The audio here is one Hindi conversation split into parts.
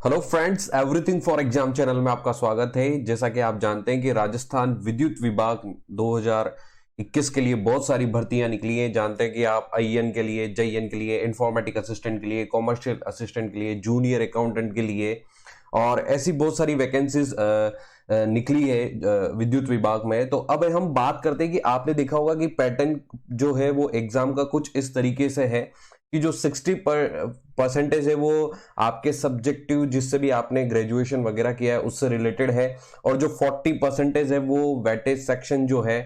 Hello friends, everything for exam channel में आपका स्वागत है। जैसा कि आप जानते हैं कि राजस्थान विद्युत विभाग 2021 के लिए बहुत सारी भर्तियां निकली हैं। जानते हैं कि आप आईएन के लिए, जेईएन के लिए, इंफॉर्मेटिक असिस्टेंट के लिए, कॉमर्शियल असिस्टेंट के लिए, जूनियर अकाउंटेंट के लिए और ऐसी बहुत सारी वैकेंसीज निकली है विद्युत विभाग में। तो अब हम बात करते हैं कि आपने देखा होगा कि पैटर्न जो है वो एग्जाम का कुछ इस तरीके से है कि जो 60% है वो आपके सब्जेक्टिव जिससे भी आपने ग्रेजुएशन वगैरह किया है उससे रिलेटेड है, और जो 40% है वो वेटेज सेक्शन जो है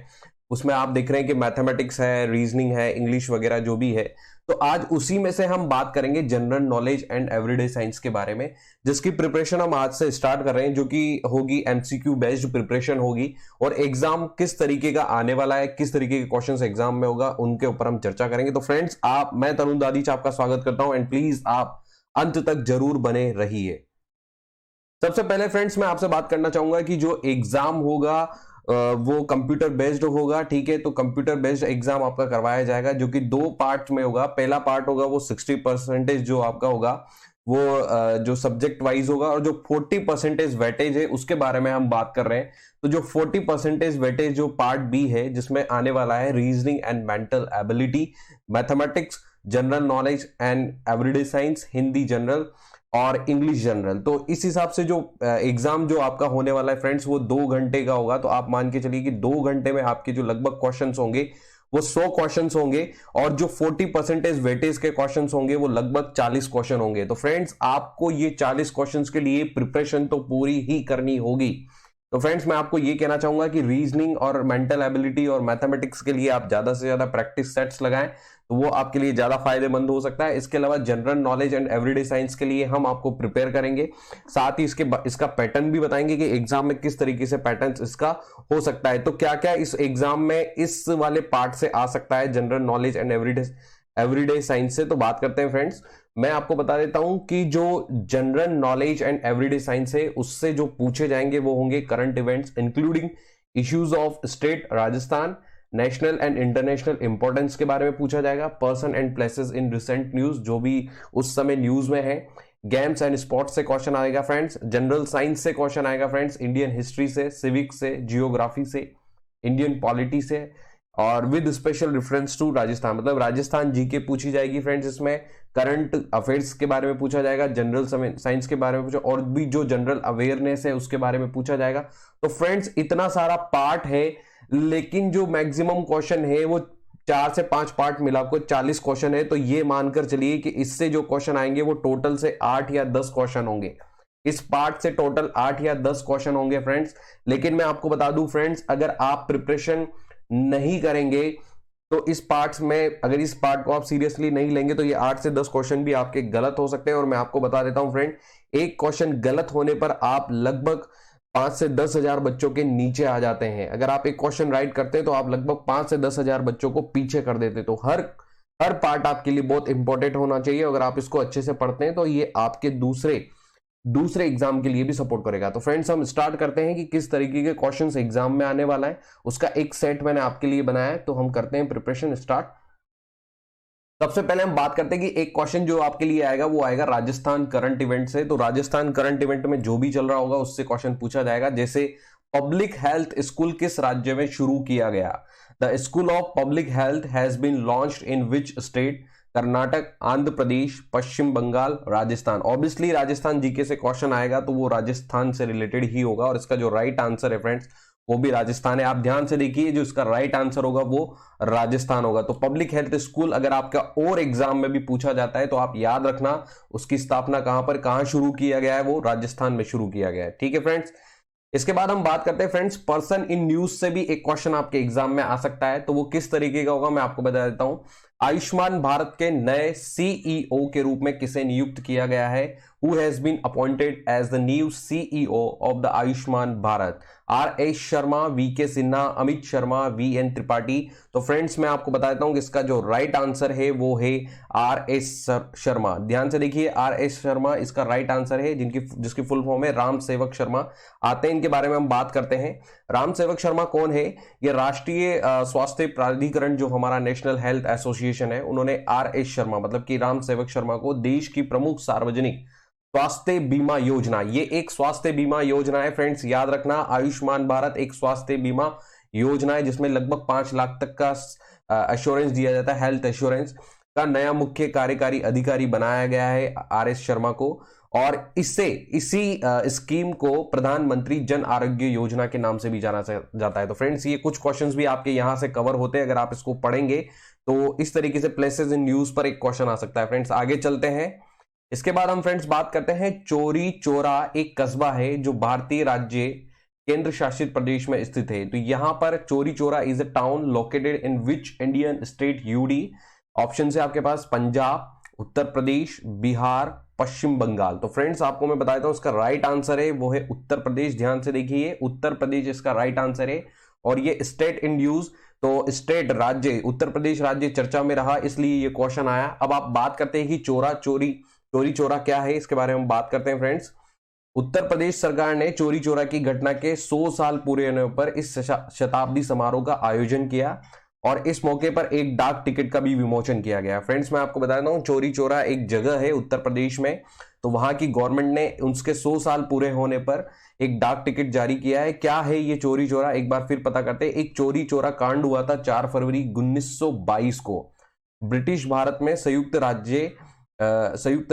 उसमें आप देख रहे हैं कि मैथमेटिक्स है, रीजनिंग है, इंग्लिश वगैरह जो भी है। तो आज उसी में से हम बात करेंगे general knowledge and everyday science के बारे में, जिसकी प्रिपरेशन हम आज से स्टार्ट कर रहे हैं, जो कि होगी एमसीक्यू बेस्ड प्रिपरेशन होगी। और एग्जाम किस तरीके का आने वाला है, किस तरीके के क्वेश्चंस एग्जाम में होगा, उनके ऊपर हम चर्चा करेंगे। तो फ्रेंड्स, मैं तरुण दादीच आपका स्वागत करता हूं एंड प्लीज आप अंत तक जरूर बने रहिए। सबसे पहले फ्रेंड्स मैं आपसे बात करना चाहूंगा कि जो एग्जाम होगा वो कंप्यूटर बेस्ड होगा। ठीक है, तो कंप्यूटर बेस्ड एग्जाम आपका करवाया जाएगा, जो कि 2 पार्ट में होगा। पहला पार्ट होगा वो 60% जो आपका होगा वो जो सब्जेक्ट वाइज होगा, और जो 40% वेटेज है उसके बारे में हम बात कर रहे हैं। तो जो 40% वेटेज जो पार्ट बी है, जिसमें आने वाला है reasoning and mental ability, mathematics, general knowledge and everyday science, Hindi general और इंग्लिश जनरल। तो इस हिसाब से जो एग्जाम जो आपका होने वाला है फ्रेंड्स वो 2 घंटे का होगा। तो आप मान के चलिए कि 2 घंटे में आपके जो लगभग क्वेश्चंस होंगे वो 100 क्वेश्चंस होंगे, और जो 40% वेटेज के क्वेश्चंस होंगे वो लगभग 40 क्वेश्चन होंगे। तो फ्रेंड्स, आपको ये 40 क्वेश्चंस के लिए प्रिपरेशन तो पूरी ही करनी होगी। तो फ्रेंड्स, मैं आपको ये कहना चाहूंगा कि रीजनिंग और मेंटल एबिलिटी और मैथमेटिक्स के लिए आप ज्यादा से ज्यादा प्रैक्टिस सेट्स लगाएं, तो वो आपके लिए ज्यादा फायदेमंद हो सकता है। इसके अलावा general knowledge and everyday science के लिए हम आपको प्रिपेयर करेंगे, साथ ही इसका पैटर्न भी बताएंगे कि एग्जाम में किस तरीके से पैटर्न इसका हो सकता है। तो क्या क्या इस एग्जाम में इस वाले पार्ट से आ सकता है general knowledge and everyday science से, तो बात करते हैं फ्रेंड्स। मैं आपको बता देता हूं कि जो general knowledge and everyday science है उससे जो पूछे जाएंगे वो होंगे current events including issues of state Rajasthan, national and international importance के बारे में पूछा जाएगा, person and places in recent news जो भी उस समय न्यूज में है, गेम्स एंड स्पोर्ट्स से क्वेश्चन आएगा फ्रेंड्स, जनरल साइंस से क्वेश्चन आएगा फ्रेंड्स, इंडियन हिस्ट्री से, सिविक्स से, जियोग्राफी से, इंडियन पॉलिटी से, और with special reference to Rajasthan, मतलब राजस्थान जीके पूछी जाएगी फ्रेंड्स। इसमें करंट अफेयर्स के बारे में पूछा जाएगा, जनरल साइंस के बारे में पूछा, और भी जो जनरल अवेयरनेस है उसके बारे में पूछा जाएगा। तो फ्रेंड्स, इतना सारा पार्ट है, लेकिन जो मैक्सिमम क्वेश्चन है वो 4 से 5 पार्ट मिलाकर 40 क्वेश्चन है। तो ये मानकर चलिए कि इससे जो क्वेश्चन आएंगे वो टोटल से 8 या 10 क्वेश्चन होंगे। इस पार्ट से टोटल 8 या 10 क्वेश्चन होंगे फ्रेंड्स। लेकिन मैं आपको बता दूं फ्रेंड्स, अगर आप प्रिपरेशन नहीं करेंगे तो इस पार्ट्स में, अगर इस पार्ट को आप सीरियसली नहीं लेंगे तो ये 8 से 10 क्वेश्चन भी आपके गलत हो सकते हैं। और मैं आपको बता देता हूं फ्रेंड, एक क्वेश्चन गलत होने पर आप लगभग 5 से 10 हजार बच्चों के नीचे आ जाते हैं। अगर आप एक क्वेश्चन राइट करते हैं तो आप लगभग 5 से 10 हजार बच्चों को पीछे कर देते। तो हर पार्ट आपके लिए बहुत इंपॉर्टेंट होना चाहिए। अगर आप इसको अच्छे से पढ़ते हैं तो ये आपके दूसरे एग्जाम के लिए भी सपोर्ट करेगा। तो फ्रेंड्स, हम स्टार्ट करते हैं कि किस तरीके के क्वेश्चंस एग्जाम में आने वाला है। उसका एक सेट मैंने आपके लिए बनाया है, तो हम करते हैं प्रिपरेशन स्टार्ट। सबसे पहले हम बात करते हैं कि एक क्वेश्चन जो आपके लिए आएगा वो आएगा राजस्थान करंट इवेंट से। तो राजस्थान करंट इवेंट में जो भी चल रहा होगा उससे क्वेश्चन पूछा जाएगा। जैसे पब्लिक हेल्थ स्कूल किस राज्य में शुरू किया गया? The school of public health has been launched in which state? Karnataka, Andhra Pradesh, Paschim Bangal, Rajasthan. Obviously Rajasthan GK से क्वेश्चन आएगा तो वो राजस्थान से रिलेटेड ही होगा, और इसका जो राइट आंसर है फ्रेंड्स वो भी राजस्थान है। आप ध्यान से देखिए, जो इसका राइट आंसर होगा वो राजस्थान होगा। तो पब्लिक हेल्थ स्कूल अगर आपका और एग्जाम में भी पूछा जाता है तो आप याद रखना उसकी स्थापना कहां शुरू किया गया है, वो राजस्थान में शुरू किया गया है। ठीक है फ्रेंड्स, इसके बाद हम बात करते हैं फ्रेंड्स, पर्सन इन न्यूज से भी एक क्वेश्चन आपके एग्जाम में आ सकता है। तो वो किस तरीके का होगा मैं आपको बता देता हूं। आयुष्मान भारत के नए सीईओ के रूप में किसे नियुक्त किया गया है? Who has been appointed as the new CEO of the Ayushman Bharat? R S Sharma, V K Sinha, Amit Sharma, V N Tripathi. तो फ्रेंड्स, मैं आपको बता देता हूं कि इसका जो राइट आंसर है वो है आर एस शर्मा। ध्यान से देखिए, आर एस शर्मा इसका राइट आंसर है, जिसकी फुल फॉर्म है राम सेवक शर्मा। आते हैं इनके बारे में हम बात करते हैं। राम सेवक शर्मा कौन है? ये राष्ट्रीय स्वास्थ्य प्राधिकरण जो हमारा नेशनल हेल्थ एसोसिएशन है, उन्होंने आर एस शर्मा मतलब कि राम सेवक शर्मा को देश की प्रमुख सार्वजनिक स्वास्थ्य बीमा योजना, ये एक स्वास्थ्य बीमा योजना है फ्रेंड्स, याद रखना। आयुष्मान भारत एक स्वास्थ्य बीमा योजना है जिसमें लगभग 5 लाख तक का एश्योरेंस दिया जाता है। हेल्थ एश्योरेंस का नया मुख्य कार्यकारी अधिकारी बनाया गया है RS शर्मा को, और इसी स्कीम को प्रधानमंत्री जन आरोग्य योजना के नाम से भी जाना जाता है। तो फ्रेंड्स, ये कुछ क्वेश्चंस भी आपके यहां से कवर होते हैं, अगर आप इसको पढ़ेंगे तो इस तरीके से प्लेसेस इन न्यूज पर एक क्वेश्चन आ सकता है। फ्रेंड्स, आगे चलते हैं। इसके बाद हम फ्रेंड्स बात करते हैं चौरी चौरा, एक कस्बा है जो भारतीय राज्य केंद्र शासित प्रदेश में स्थित है। तो यहां पर Chauri Chaura is a town located in which Indian state UD. Option है आपके पास पंजाब, उत्तर प्रदेश, बिहार, पश्चिम बंगाल। तो फ्रेंड्स, आपको मैं बता देता हूं, इसका राइट आंसर है वो है उत्तर प्रदेश। ध्यान से देखिए, उत्तर प्रदेश इसका राइट आंसर है। और ये स्टेट इन न्यूज, तो स्टेट राज्य उत्तर प्रदेश राज्य चर्चा में रहा, इसलिए ये क्वेश्चन आया। अब आप बात करते हैं कि चौरी चौरा क्या है, इसके बारे में बात करते हैं फ्रेंड्स। उत्तर प्रदेश सरकार ने चौरी चौरा की घटना के 100 साल पूरे होने पर इस शताब्दी समारोह का आयोजन किया, और इस मौके पर एक डाक टिकट का भी विमोचन किया गया। फ्रेंड्स, मैं आपको बता देता हूं, चौरी चौरा एक जगह है उत्तर प्रदेश में, तो वहां की गवर्नमेंट ने उसके 100 साल पूरे होने पर एक डाक टिकट जारी किया है। क्या है ये चौरी चौरा, एक बार फिर पता करते हैं। एक चौरी चौरा कांड हुआ था 4 फरवरी 1922 को ब्रिटिश भारत में संयुक्त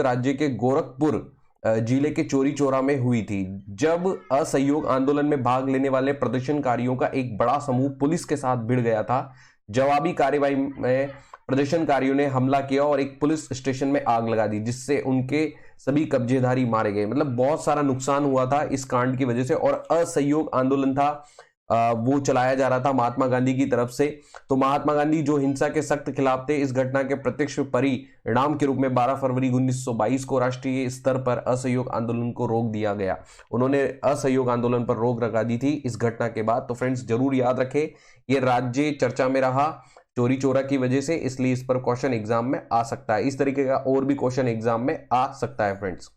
राज्य के गोरखपुर जिले के चौरी चौरा में हुई थी, जब असहयोग आंदोलन में भाग लेने वाले प्रदर्शनकारियों का एक बड़ा समूह पुलिस के साथ भिड़ गया था। जवाबी कार्रवाई में प्रदर्शनकारियों ने हमला किया और एक पुलिस स्टेशन में आग लगा दी, जिससे उनके सभी कब्जेधारी मारे गए। मतलब बहुत सारा नुकसान हुआ था इस कांड की वजह से, और असहयोग आंदोलन था वो चलाया जा रहा था महात्मा गांधी की तरफ से। तो महात्मा गांधी जो हिंसा के सख्त खिलाफ थे, इस घटना के प्रत्यक्ष परिणाम के रूप में 12 फरवरी 1922 को राष्ट्रीय स्तर पर असहयोग आंदोलन को रोक दिया गया। उन्होंने असहयोग आंदोलन पर रोक लगा दी थी इस घटना के बाद। तो फ्रेंड्स, जरूर याद रखें, ये राज्य चर्चा में रहा चौरी चौरा की वजह से, इसलिए इस पर क्वेश्चन एग्जाम में आ सकता है। इस तरीके का और भी क्वेश्चन एग्जाम में आ सकता है। फ्रेंड्स,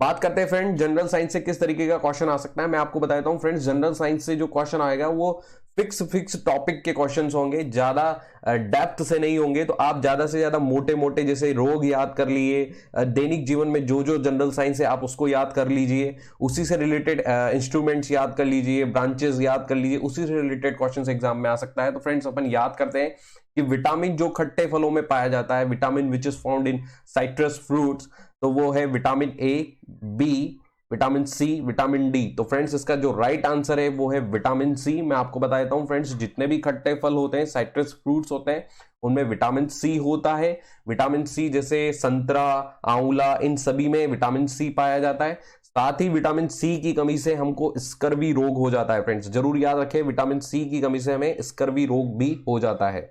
बात करते हैं फ्रेंड जनरल साइंस से किस तरीके का क्वेश्चन आ सकता है। मैं आपको बताता हूं फ्रेंड्स, जनरल साइंस से जो क्वेश्चन आएगा वो फिक्स टॉपिक के क्वेश्चंस होंगे, ज्यादा डेप्थ से नहीं होंगे। तो आप ज्यादा से ज्यादा मोटे मोटे जैसे रोग याद कर लिए, दैनिक जीवन में जो जो जनरल साइंस है आप उसको याद कर लीजिए, उसी से रिलेटेड इंस्ट्रूमेंट्स याद कर लीजिए, ब्रांचेस याद कर लीजिए, उसी से रिलेटेड क्वेश्चन एग्जाम में आ सकता है। तो फ्रेंड्स, अपन याद करते हैं कि विटामिन जो खट्टे फलों में पाया जाता है, vitamin which is found in citrus fruits, तो वो है vitamin A, B, vitamin C, vitamin D. तो फ्रेंड्स, इसका जो राइट आंसर है वो है विटामिन सी। मैं आपको बता देता हूं फ्रेंड्स, जितने भी खट्टे फल होते हैं, साइट्रस फ्रूट्स होते हैं, उनमें विटामिन सी होता है। विटामिन सी जैसे संतरा, आंवला, इन सभी में विटामिन सी पाया जाता है। साथ ही विटामिन सी की कमी से हमको स्कर्वी रोग हो जाता है। फ्रेंड्स, जरूर याद रखें, विटामिन सी की कमी से हमें स्कर्वी रोग भी हो जाता है।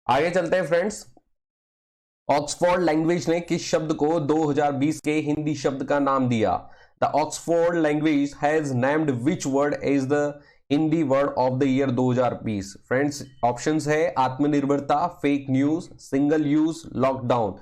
आगे चलते हैं फ्रेंड्स। ऑक्सफोर्ड लैंग्वेज ने किस शब्द को 2020 के हिंदी शब्द का नाम दिया? The Oxford language has named which word as the Hindi word of the year 2020। Friends, options है आत्मनिर्भरता, fake news, single use, lockdown.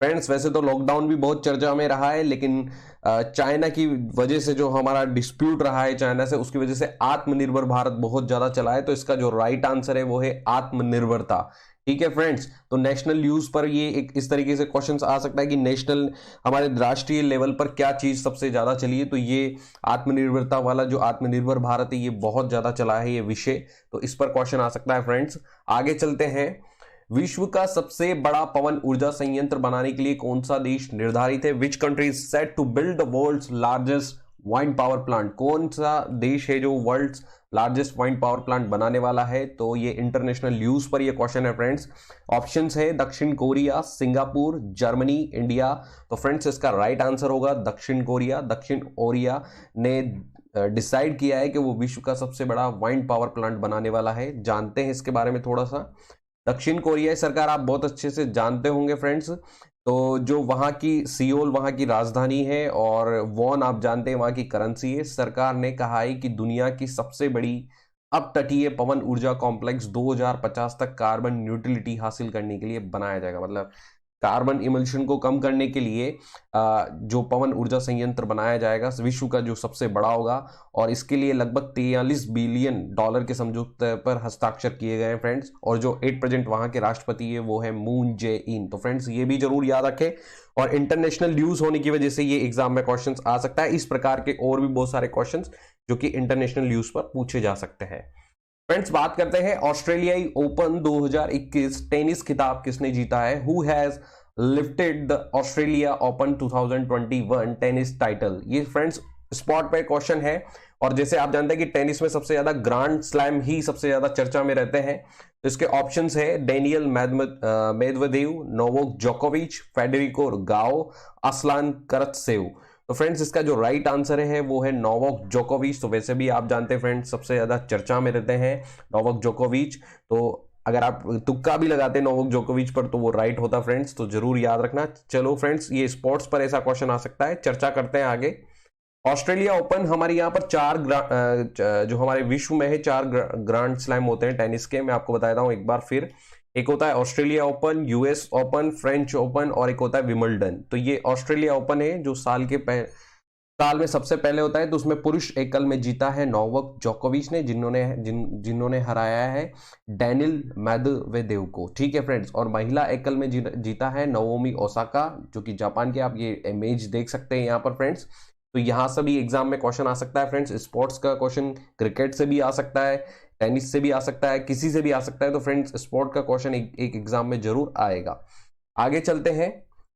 Friends, वैसे तो लॉकडाउन भी बहुत चर्चा में रहा है, लेकिन चाइना की वजह से जो हमारा डिस्प्यूट रहा है चाइना से, उसकी वजह से आत्मनिर्भर भारत बहुत ज्यादा चला है। तो इसका जो राइट आंसर है वो है आत्मनिर्भरता। ठीक है फ्रेंड्स, तो नेशनल न्यूज पर ये एक इस तरीके से क्वेश्चंस आ सकता है कि नेशनल हमारे राष्ट्रीय लेवल पर क्या चीज सबसे ज्यादा चली है। तो ये आत्मनिर्भरता वाला जो आत्मनिर्भर भारत है, ये बहुत ज्यादा चला है ये विषय, तो इस पर क्वेश्चन आ सकता है। फ्रेंड्स, आगे चलते हैं। विश्व का सबसे बड़ा पवन ऊर्जा संयंत्र बनाने के लिए कौन सा देश निर्धारित है? Which country is set to build the world's largest wind power plant? कौन सा देश है जो world's largest wind power plant बनाने वाला है? तो ये इंटरनेशनल न्यूज पर ये क्वेश्चन है फ्रेंड्स। ऑप्शंस है दक्षिण कोरिया, सिंगापुर, जर्मनी, इंडिया। तो फ्रेंड्स, इसका राइट आंसर होगा दक्षिण कोरिया। दक्षिण कोरिया ने डिसाइड किया है कि वो विश्व का सबसे बड़ा वाइंड पावर प्लांट बनाने वाला है। जानते हैं इसके बारे में थोड़ा सा। दक्षिण कोरिया सरकार आप बहुत अच्छे से जानते होंगे फ्रेंड्स। तो जो वहां की सियोल वहां की राजधानी है, और वॉन आप जानते हैं वहां की करेंसी है। सरकार ने कहा है कि दुनिया की सबसे बड़ी अपतटीय पवन ऊर्जा कॉम्प्लेक्स 2050 तक कार्बन न्यूट्रलिटी हासिल करने के लिए बनाया जाएगा। मतलब कार्बन इमिशन को कम करने के लिए जो पवन ऊर्जा संयंत्र बनाया जाएगा विश्व का जो सबसे बड़ा होगा, और इसके लिए लगभग 43 बिलियन डॉलर के समझौते पर हस्ताक्षर किए गए हैं फ्रेंड्स। और जो 8 वहां के राष्ट्रपति है वो है मून जे इन। तो फ्रेंड्स ये भी जरूर याद रखें, और इंटरनेशनल न्यूज होने की वजह से ये एग्जाम में क्वेश्चंस आ सकता है। इस प्रकार के और भी बहुत सारे क्वेश्चंस जो कि इंटरनेशनल न्यूज पर पूछे जा सकते हैं। फ्रेंड्स बात करते हैं ऑस्ट्रेलियाई ओपन 2021 टेनिस खिताब किसने जीता है। Who has lifted the Australia open 2021 tennis title. ये फ्रेंड्स स्पॉट पे क्वेश्चन है, और जैसे आप जानते हैं कि टेनिस में सबसे ज्यादा ग्रांड स्लैम ही सबसे ज्यादा चर्चा में रहते हैं। तो इसके ऑप्शंस है डेनियल मेदवेदेव, नोवाक जोकोविच, फेडेरिको गाओ, असलान करत्सेव। तो फ्रेंड्स इसका जो राइट आंसर है वो है नोवाक जोकोविच। तो वैसे भी आप जानते हैं फ्रेंड्स सबसे ज्यादा चर्चा में रहते हैं नोवाक जोकोविच। तो अगर आप तुक्का भी लगाते हैं नोवाक जोकोविच पर तो वो राइट होता फ्रेंड्स, तो जरूर याद रखना। चलो फ्रेंड्स ये स्पोर्ट्स पर ऐसा क्वेश्चन आ सकता है, चर्चा करते हैं आगे। ऑस्ट्रेलिया ओपन हमारे यहाँ पर जो हमारे विश्व में है 4 ग्रांड स्लैम होते हैं टेनिस के। मैं आपको बताता हूँ एक बार फिर। एक होता है Australia open, US open, French open, और एक होता है विंबलडन। तो ये ऑस्ट्रेलिया ओपन है जो साल में सबसे पहले होता है। तो उसमें पुरुष एकल में जीता है नोवाक जोकोविच ने, जिन्होंने हराया है डेनियल मेदवेदेव को। ठीक है फ्रेंड्स। और महिला एकल में जीता है नाओमी ओसाका, जो कि जापान के। आप ये इमेज देख सकते हैं यहाँ पर फ्रेंड्स। तो यहां से भी एग्जाम में क्वेश्चन आ सकता है फ्रेंड्स। स्पोर्ट्स का क्वेश्चन क्रिकेट से भी आ सकता है, टेनिस से भी आ सकता है, किसी से भी आ सकता है। तो फ्रेंड्स स्पोर्ट का क्वेश्चन एक एग्जाम में जरूर आएगा। आगे चलते हैं।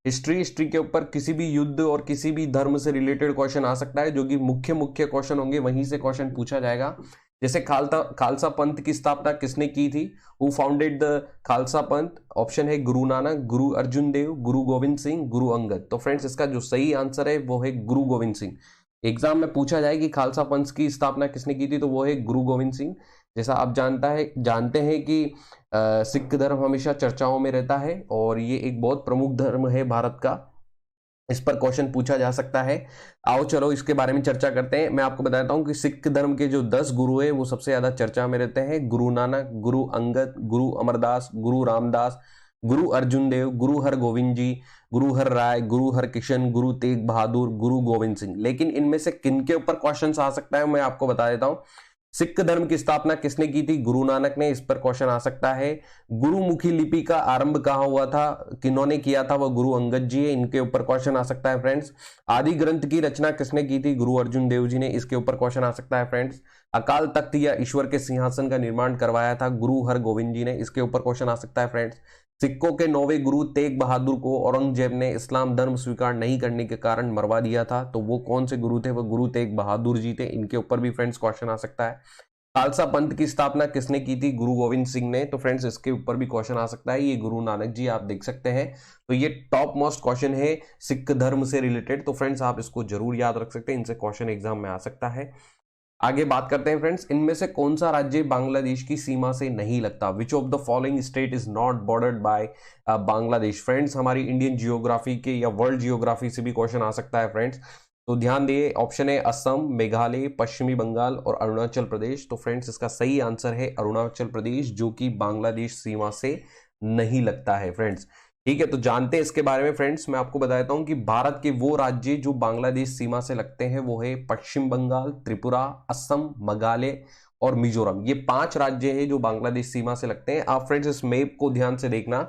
हिस्ट्री के ऊपर किसी भी युद्ध और किसी भी धर्म से रिलेटेड क्वेश्चन आ सकता है, जो कि मुख्य क्वेश्चन होंगे वहीं से क्वेश्चन पूछा जाएगा। जैसे खालसा पंथ की स्थापना किसने की थी। हु फाउंडेड द खालसा पंथ। ऑप्शन है गुरु नानक, गुरु अर्जुन देव, गुरु गोविंद सिंह, गुरु अंगद। तो फ्रेंड्स इसका जो सही आंसर है वो है गुरु गोविंद सिंह। एग्जाम में पूछा जाए कि खालसा पंथ की स्थापना किसने की थी, तो वो है गुरु गोविंद सिंह। जैसा आप जानते हैं कि सिख धर्म हमेशा चर्चाओं में रहता है, और ये एक बहुत प्रमुख धर्म है भारत का। इस पर क्वेश्चन पूछा जा सकता है। आओ चलो इसके बारे में चर्चा करते हैं। मैं आपको बताता हूं कि सिख धर्म के जो 10 गुरु है वो सबसे ज्यादा चर्चा में रहते हैं। गुरु नानक, गुरु अंगद, गुरु अमरदास, गुरु रामदास, गुरु अर्जुन देव, गुरु हरगोविंद जी, गुरु हर राय, गुरु हरकिशन, गुरु तेग बहादुर, गुरु गोविंद सिंह। लेकिन इनमें से किन के ऊपर क्वेश्चन आ सकता है मैं आपको बता देता हूं। सिख धर्म की स्थापना किसने की थी। गुरु नानक ने। इस पर क्वेश्चन आ सकता है। गुरुमुखी लिपि का आरंभ कहां हुआ था, किन्होंने किया था, वह गुरु अंगद जी है। इनके ऊपर क्वेश्चन आ सकता है फ्रेंड्स। आदि ग्रंथ की रचना किसने की थी। गुरु अर्जुन देव जी ने। इसके ऊपर क्वेश्चन आ सकता है फ्रेंड्स। अकाल तख्त या ईश्वर के सिंहासन का निर्माण करवाया था गुरु हरगोविंद जी ने। इसके ऊपर क्वेश्चन आ सकता है फ्रेंड्स। सिखों के 9वें गुरु तेग बहादुर को औरंगजेब ने इस्लाम धर्म स्वीकार नहीं करने के कारण मरवा दिया था। तो वो कौन से गुरु थे, वो गुरु तेग बहादुर जी थे। इनके ऊपर भी फ्रेंड्स क्वेश्चन आ सकता है। खालसा पंथ की स्थापना किसने की थी। गुरु गोविंद सिंह ने। तो फ्रेंड्स इसके ऊपर भी क्वेश्चन आ सकता है। ये गुरु नानक जी आप देख सकते हैं। तो ये टॉप मोस्ट क्वेश्चन है सिख धर्म से रिलेटेड। तो फ्रेंड्स आप इसको जरूर याद रख सकते हैं, इनसे क्वेश्चन एग्जाम में आ सकता है। आगे बात करते हैं फ्रेंड्स। इनमें से कौन सा राज्य बांग्लादेश की सीमा से नहीं लगता। Which of the following state is not bordered by Bangladesh. Friends हमारी इंडियन जियोग्राफी के या वर्ल्ड जियोग्राफी से भी क्वेश्चन आ सकता है फ्रेंड्स। तो ध्यान दिए। ऑप्शन है असम, मेघालय, पश्चिमी बंगाल और अरुणाचल प्रदेश। तो फ्रेंड्स इसका सही आंसर है अरुणाचल प्रदेश, जो कि बांग्लादेश सीमा से नहीं लगता है फ्रेंड्स। ठीक है। तो जानते हैं इसके बारे में फ्रेंड्स। मैं आपको बता देता हूं कि भारत के वो राज्य जो बांग्लादेश सीमा से लगते हैं वो है पश्चिम बंगाल, त्रिपुरा, असम, मेघालय और मिजोरम। ये 5 राज्य हैं जो बांग्लादेश सीमा से लगते हैं। आप फ्रेंड्स इस मैप को ध्यान से देखना।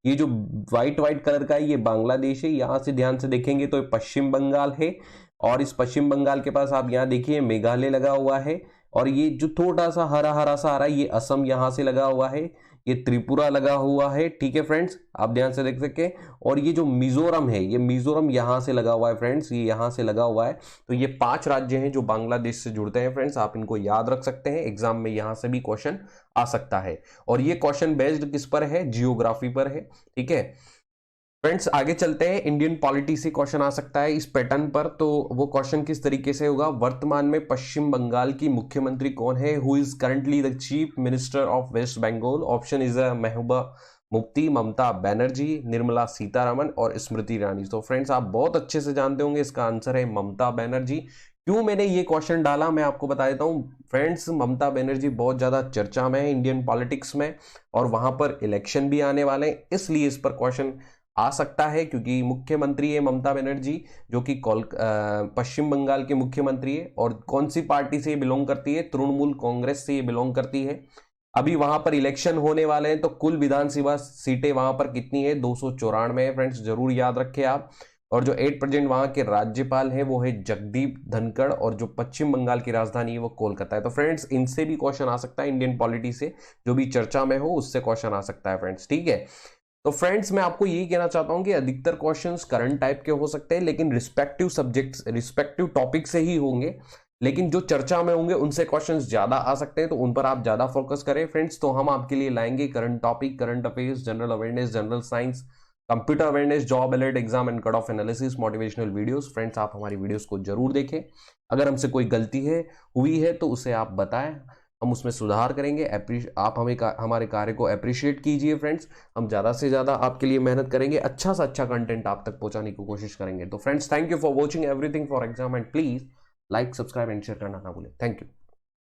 ये जो व्हाइट कलर का है ये बांग्लादेश है। यहां से ध्यान से देखेंगे तो ये पश्चिम बंगाल है, और इस पश्चिम बंगाल के पास आप यहाँ देखिए मेघालय लगा हुआ है, और ये जो थोड़ा सा हरा सा आ रहा है ये असम यहां से लगा हुआ है, ये त्रिपुरा लगा हुआ है। ठीक है फ्रेंड्स, आप ध्यान से देख सकते हैं। और ये जो मिजोरम है ये मिजोरम यहां से लगा हुआ है फ्रेंड्स, ये यहां से लगा हुआ है। तो ये 5 राज्य हैं जो बांग्लादेश से जुड़ते हैं फ्रेंड्स। आप इनको याद रख सकते हैं, एग्जाम में यहां से भी क्वेश्चन आ सकता है। और ये क्वेश्चन बेस्ड किस पर है, जियोग्राफी पर है। ठीक है फ्रेंड्स, आगे चलते हैं। इंडियन पॉलिटी से क्वेश्चन आ सकता है इस पैटर्न पर। तो वो क्वेश्चन किस तरीके से होगा। वर्तमान में पश्चिम बंगाल की मुख्यमंत्री कौन है। Who is currently the chief minister of West Bengal. Option is Mehbooba Mufti, Mamata Banerjee, Nirmala Sitharaman और स्मृति ईरानी। तो फ्रेंड्स आप बहुत अच्छे से जानते होंगे, इसका आंसर है ममता बनर्जी। क्यों मैंने ये क्वेश्चन डाला मैं आपको बता देता हूं फ्रेंड्स। ममता बनर्जी बहुत ज्यादा चर्चा में है इंडियन पॉलिटिक्स में, और वहां पर इलेक्शन भी आने वाले हैं, इसलिए इस पर क्वेश्चन आ सकता है, क्योंकि मुख्यमंत्री है ममता बनर्जी, जो कि पश्चिम बंगाल के मुख्यमंत्री है। और कौन सी पार्टी से ये बिलोंग करती है? तृणमूल कांग्रेस से ये बिलोंग करती है। अभी वहां पर इलेक्शन होने वाले हैं, तो कुल विधानसभा सीटें वहां पर कितनी है? 294 है फ्रेंड्स, जरूर याद रखें आप। और जो 8% वहां के राज्यपाल हैं वो है जगदीप धनखड़, और जो पश्चिम बंगाल की राजधानी है वो कोलकाता है। तो फ्रेंड्स इनसे भी क्वेश्चन आ सकता है, इंडियन पॉलिटी से जो भी चर्चा में हो उससे क्वेश्चन आ सकता है फ्रेंड्स, ठीक है। तो फ्रेंड्स मैं आपको यही कहना चाहता हूं कि अधिकतर क्वेश्चंस करंट टाइप के हो सकते हैं, लेकिन रिस्पेक्टिव सब्जेक्ट्स रिस्पेक्टिव टॉपिक से ही होंगे। लेकिन जो चर्चा में होंगे उनसे क्वेश्चंस ज्यादा आ सकते हैं, तो उन पर आप ज्यादा फोकस करें फ्रेंड्स। तो हम आपके लिए लाएंगे current topic, current affairs, general awareness, general science, computer awareness, job alert, exam and cut off analysis, motivational videos. Friends आप हमारी वीडियोस को जरूर देखें। अगर हमसे कोई गलती हुई है तो उसे आप बताएं, हम उसमें सुधार करेंगे। आप हमारे कार्य को अप्रिशिएट कीजिए फ्रेंड्स। हम ज़्यादा से ज़्यादा आपके लिए मेहनत करेंगे, अच्छा से अच्छा कंटेंट आप तक पहुंचाने की कोशिश करेंगे। तो friends thank you for watching everything for exam, and please like, subscribe and share करना ना भूलें। Thank you.